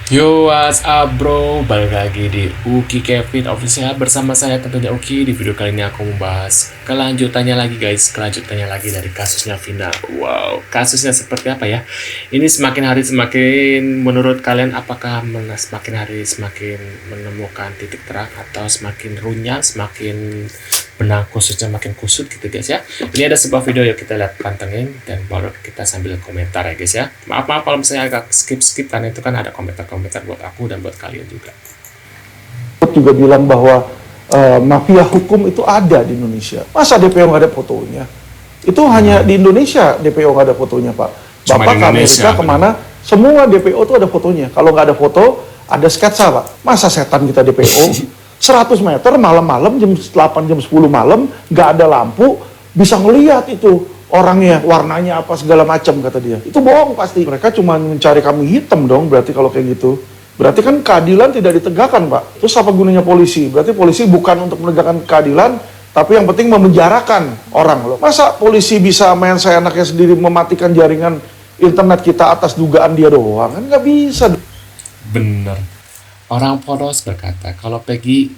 Yo, what's up bro? Balik lagi di Uki Kevin Official bersama saya tentunya Uki. Di video kali ini aku membahas kelanjutannya lagi guys. Kelanjutannya lagi dari kasusnya Vina. Wow, kasusnya seperti apa ya? Ini semakin hari semakin, menurut kalian apakah semakin hari semakin menemukan titik terang atau semakin runyam, semakin benang kusutnya makin kusut gitu guys ya. Ini ada sebuah video, yuk kita lihat, pantengin dan baru kita sambil komentar ya guys ya. Maaf kalau misalnya agak skip karena itu kan ada komentar buat aku dan buat kalian juga. Juga bilang bahwa mafia hukum itu ada di Indonesia. Masa DPO nggak ada fotonya? Itu hanya di Indonesia DPO nggak ada fotonya, Pak. Cuma Bapak di ke Indonesia, Amerika kemana? Semua DPO itu ada fotonya. Kalau nggak ada foto, ada sketsa, Pak. Masa setan kita DPO? 100 meter malam-malam jam 8 jam 10 malam nggak ada lampu bisa ngelihat itu orangnya, warnanya apa segala macam kata dia. Itu bohong pasti. Mereka cuma mencari kambing hitam dong berarti kalau kayak gitu. Berarti kan keadilan tidak ditegakkan, Pak. Terus apa gunanya polisi? Berarti polisi bukan untuk menegakkan keadilan, tapi yang penting memenjarakan orang loh. Masa polisi bisa main seenaknya sendiri mematikan jaringan internet kita atas dugaan dia doang? Kan nggak bisa. Bener. Orang polos berkata kalau Peggy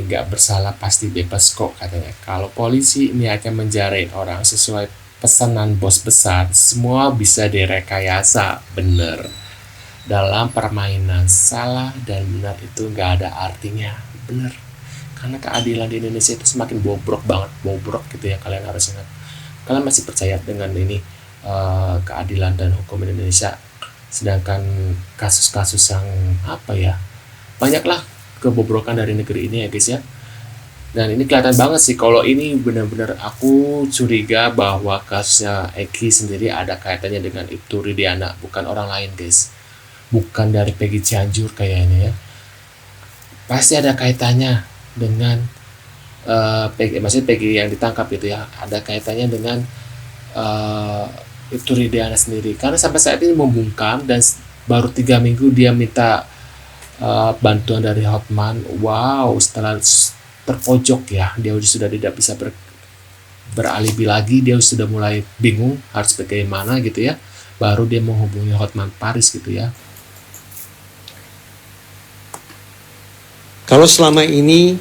nggak bersalah pasti bebas kok katanya. Kalau polisi ini akan menjarain orang sesuai pesanan bos besar, semua bisa direkayasa. Bener. Dalam permainan salah dan benar itu nggak ada artinya. Bener. Karena keadilan di Indonesia itu semakin bobrok banget, bobrok gitu ya, kalian harus ingat. Kalian masih percaya dengan ini keadilan dan hukum Indonesia, sedangkan kasus-kasus yang apa ya, banyaklah kebobrokan dari negeri ini ya guys ya. Dan ini kelihatan banget sih kalau ini benar-benar aku curiga bahwa kasusnya Eki sendiri ada kaitannya dengan Ibtu Ridiana, bukan orang lain guys, bukan dari Peggy Cianjur kayaknya ya. Pasti ada kaitannya dengan Peggy, maksudnya Peggy yang ditangkap itu ya, ada kaitannya dengan Ibtu Ridiana sendiri, karena sampai saat ini membungkam dan baru 3 minggu dia minta bantuan dari Hotman. Wow, setelah terpojok ya, dia sudah tidak bisa beralibi lagi, dia sudah mulai bingung harus bagaimana gitu ya, baru dia menghubungi Hotman Paris gitu ya. Kalau selama ini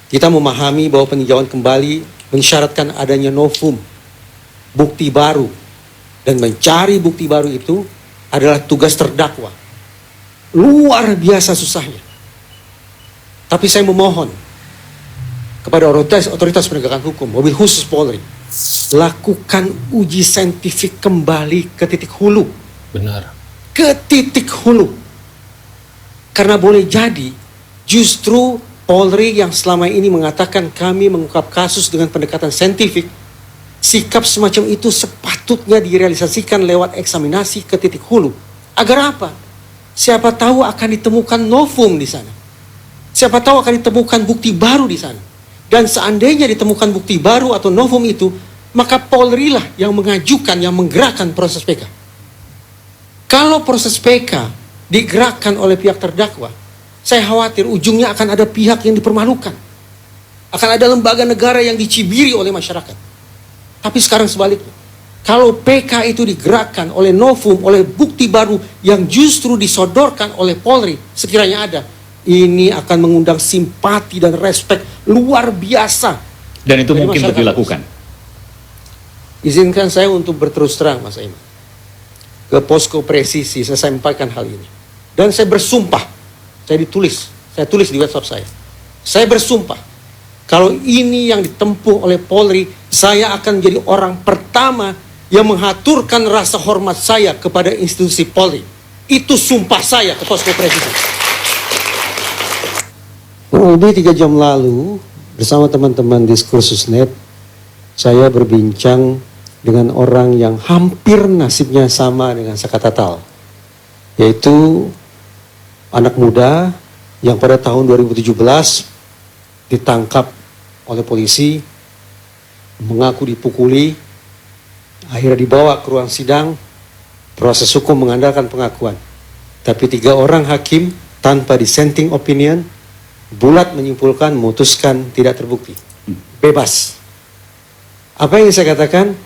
kita memahami bahwa peninjauan kembali mensyaratkan adanya novum, bukti baru, dan mencari bukti baru itu adalah tugas terdakwa. Luar biasa susahnya. Tapi saya memohon kepada otoritas penegakan hukum, mobil khusus Polri, lakukan uji saintifik kembali ke titik hulu. Benar. Ke titik hulu. Karena boleh jadi justru Polri yang selama ini mengatakan kami mengungkap kasus dengan pendekatan saintifik, sikap semacam itu sepatutnya direalisasikan lewat eksaminasi ke titik hulu. Agar apa? Siapa tahu akan ditemukan novum di sana. Siapa tahu akan ditemukan bukti baru di sana. Dan seandainya ditemukan bukti baru atau novum itu, maka Polri lah yang mengajukan, yang menggerakkan proses PK. Kalau proses PK digerakkan oleh pihak terdakwa, saya khawatir ujungnya akan ada pihak yang dipermalukan. Akan ada lembaga negara yang dicibiri oleh masyarakat. Tapi sekarang sebaliknya, kalau PK itu digerakkan oleh novum, oleh bukti baru yang justru disodorkan oleh Polri, sekiranya ada, ini akan mengundang simpati dan respek luar biasa. Dan itu mungkin untuk dilakukan. Izinkan saya untuk berterus terang, Mas Aiman. Ke posko presisi saya sampaikan hal ini. Dan saya bersumpah, saya tulis di WhatsApp saya. Saya bersumpah, kalau ini yang ditempuh oleh Polri, saya akan menjadi orang pertama yang mengaturkan rasa hormat saya kepada institusi Polri. Itu sumpah saya ke posko presisi. Kurang lebih 3 jam lalu, bersama teman-teman Diskursus.net, saya berbincang dengan orang yang hampir nasibnya sama dengan Saka Tatal, yaitu anak muda yang pada tahun 2017 ditangkap oleh polisi, mengaku dipukuli, akhirnya dibawa ke ruang sidang. Proses hukum mengandalkan pengakuan, tapi 3 orang hakim tanpa dissenting opinion bulat menyimpulkan, memutuskan tidak terbukti, bebas. Apa yang saya katakan,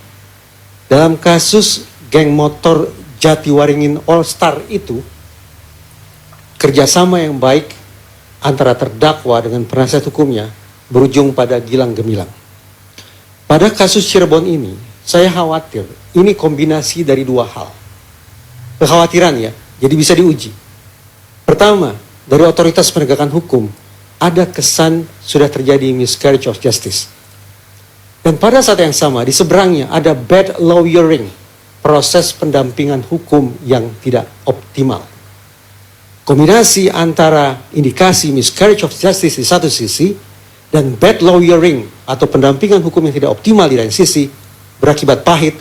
dalam kasus geng motor Jatiwaringin All Star itu, kerjasama yang baik antara terdakwa dengan penasihat hukumnya berujung pada gilang gemilang. Pada kasus Cirebon ini, saya khawatir ini kombinasi dari dua hal. Kekhawatiran ya, jadi bisa diuji. Pertama, dari otoritas penegakan hukum, ada kesan sudah terjadi miscarriage of justice. Dan pada saat yang sama, di seberangnya ada bad lawyering, proses pendampingan hukum yang tidak optimal. Kombinasi antara indikasi miscarriage of justice di satu sisi dan bad lawyering atau pendampingan hukum yang tidak optimal di lain sisi berakibat pahit.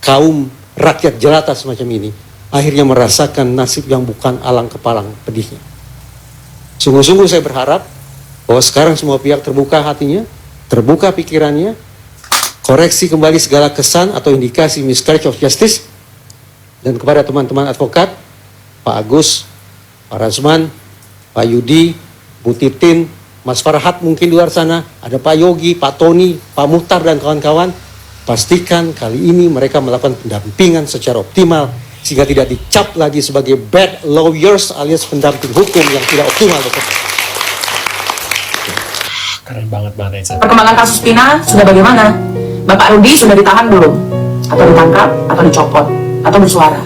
Kaum rakyat jelata semacam ini akhirnya merasakan nasib yang bukan alang kepalang pedihnya. Sungguh-sungguh saya berharap bahwa sekarang semua pihak terbuka hatinya, terbuka pikirannya, koreksi kembali segala kesan atau indikasi miscarriage of justice, dan kepada teman-teman advokat, Pak Agus, Pak Razman, Pak Yudi, Bu Titin, Mas Farhat mungkin di luar sana, ada Pak Yogi, Pak Tony, Pak Muhtar dan kawan-kawan, pastikan kali ini mereka melakukan pendampingan secara optimal sehingga tidak dicap lagi sebagai bad lawyers alias pendamping hukum yang tidak optimal. Keren banget Bang Reza. Perkembangan kasus Pina sudah bagaimana? Bapak Rudi sudah ditahan belum? Atau ditangkap? Atau dicopot? Atau bersuara?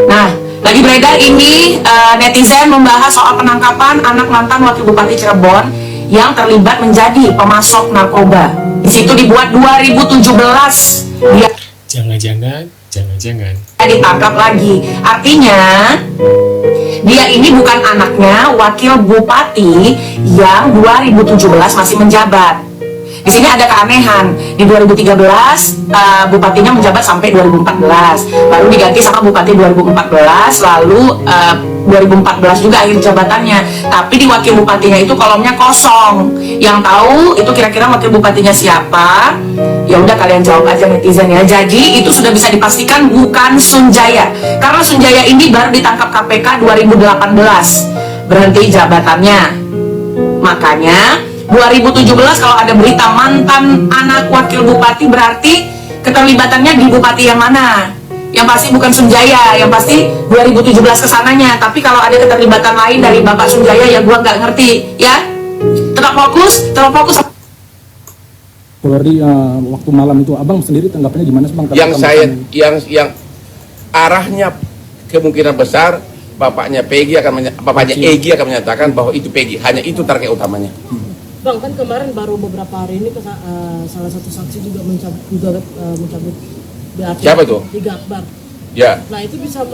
Nah, lagi beredar ini netizen membahas soal penangkapan anak mantan Wakil Bupati Cirebon yang terlibat menjadi pemasok narkoba. Di situ dibuat 2017. Dia Jangan-jangan ditangkap lagi. Artinya dia ini bukan anaknya Wakil Bupati yang 2017 masih menjabat. Di sini ada keanehan. Di 2013 bupatinya menjabat sampai 2014. Baru diganti sama bupati 2014, lalu 2014 juga akhir jabatannya. Tapi di wakil bupatinya itu kolomnya kosong. Yang tahu itu kira-kira wakil bupatinya siapa? Ya udah kalian jawab aja netizen ya. Jadi itu sudah bisa dipastikan bukan Sunjaya. Karena Sunjaya ini baru ditangkap KPK 2018. Berhenti jabatannya. Makanya 2017 kalau ada berita mantan anak wakil bupati berarti keterlibatannya di bupati yang mana? Yang pasti bukan Sunjaya, yang pasti 2017 kesananya. Tapi kalau ada keterlibatan lain dari Bapak Sunjaya ya gua nggak ngerti ya. Tetap fokus. Polri waktu malam itu abang sendiri tanggapannya gimana sih bang? Yang arahnya kemungkinan besar bapaknya Egy akan menyatakan bahwa itu Peggy, hanya itu target utamanya. Bang, kan kemarin baru beberapa hari ini salah satu saksi juga mencabut BAP. Siapa itu? Tiga Akbar. Ya. Nah itu bisa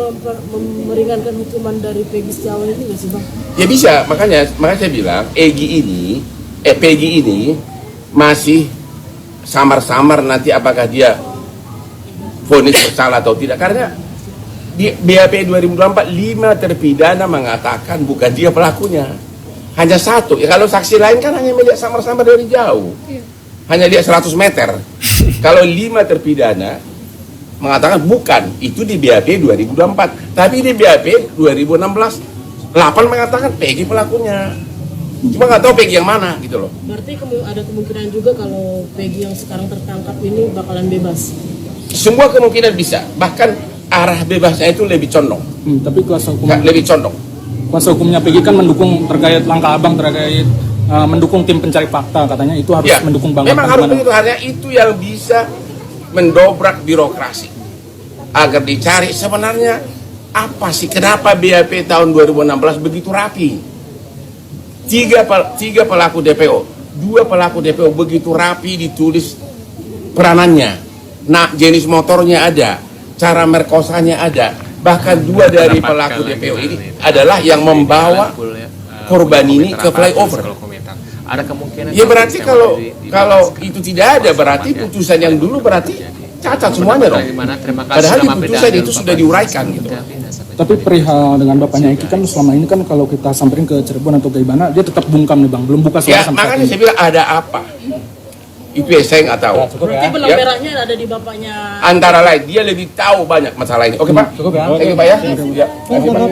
meringankan hukuman dari Peggy Setiawan ini nggak sih bang? Ya bisa, makanya saya bilang Peggy ini masih samar-samar nanti apakah dia vonis bersalah atau tidak, karena di BAP 2024 5 terpidana mengatakan bukan dia pelakunya. Hanya satu, ya kalau saksi lain kan hanya melihat samar-samar dari jauh, hanya lihat 100 meter. Kalau 5 terpidana mengatakan bukan, itu di BAP 2024. Tapi di BAP 2016 8 mengatakan Peggy pelakunya. Cuma nggak tahu Peggy yang mana gitu loh. Berarti ada kemungkinan juga kalau Peggy yang sekarang tertangkap ini bakalan bebas. Semua kemungkinan bisa, bahkan arah bebasnya itu lebih condong. Tapi kuasa hukum Lebih condong. Kuasa hukumnya Peggy kan mendukung terkait langkah abang terkait mendukung tim pencari fakta, katanya itu harus Ya, mendukung banget. memang harus begitu, hanya itu yang bisa mendobrak birokrasi agar dicari sebenarnya apa sih, kenapa BAP tahun 2016 begitu rapi. Tiga pelaku DPO, 2 pelaku DPO begitu rapi ditulis peranannya. Nah, jenis motornya ada, cara merkosanya ada. Bahkan 2 dari pelaku DPO ini adalah yang membawa korban ini ke flyover. Ada kemungkinan. Ya berarti kalau itu tidak ada, berarti putusan yang dulu berarti cacat semuanya dong. Padahal di putusan itu sudah diuraikan gitu. Tapi perihal dengan bapaknya Eki kan selama ini kan kalau kita samperin ke Cirebon atau Gaibana dia tetap bungkam nih bang, belum buka suara Ya sampai makanya saat ini. saya bilang ada apa? Itu yang saya nggak tahu. Berarti benang Ya. merahnya ada di bapaknya. Antara lain dia lebih tahu banyak masalah ini. Oke Pak? Cukup ya. Thank you Pak ya. Ya.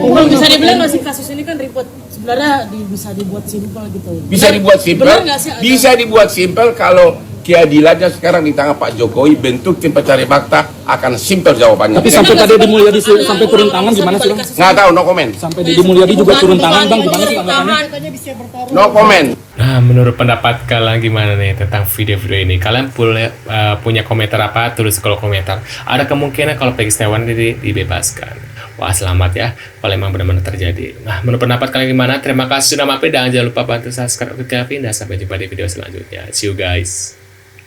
Bang, bisa dibilang nggak sih kasus ini kan ribet? Sebenarnya bisa dibuat simpel gitu. Bisa dibuat simpel. Benar nggak sih ada- Bisa dibuat simpel kalau keadilannya sekarang di tangan Pak Jokowi, bentuk tim pencari fakta akan simpel jawabannya. Tapi sampai tadi Deddy Mulyadi sampai turun tangan gimana sih bang? Nggak tahu, no comment. Sampai Deddy Mulyadi juga turun tangan bang, gimana sih tanggapannya? No comment. Nah, menurut pendapat kalian gimana nih tentang video-video ini? Kalian punya komentar apa? Tulis di kolom komentar. Ada kemungkinan kalau Peggy Setiawan dibebaskan. Wah, selamat ya kalau emang benar-benar terjadi. Nah, menurut pendapat kalian gimana? Terima kasih sudah mampir dan jangan lupa bantu subscribe ke Kevin dan sampai jumpa di video selanjutnya. See you guys.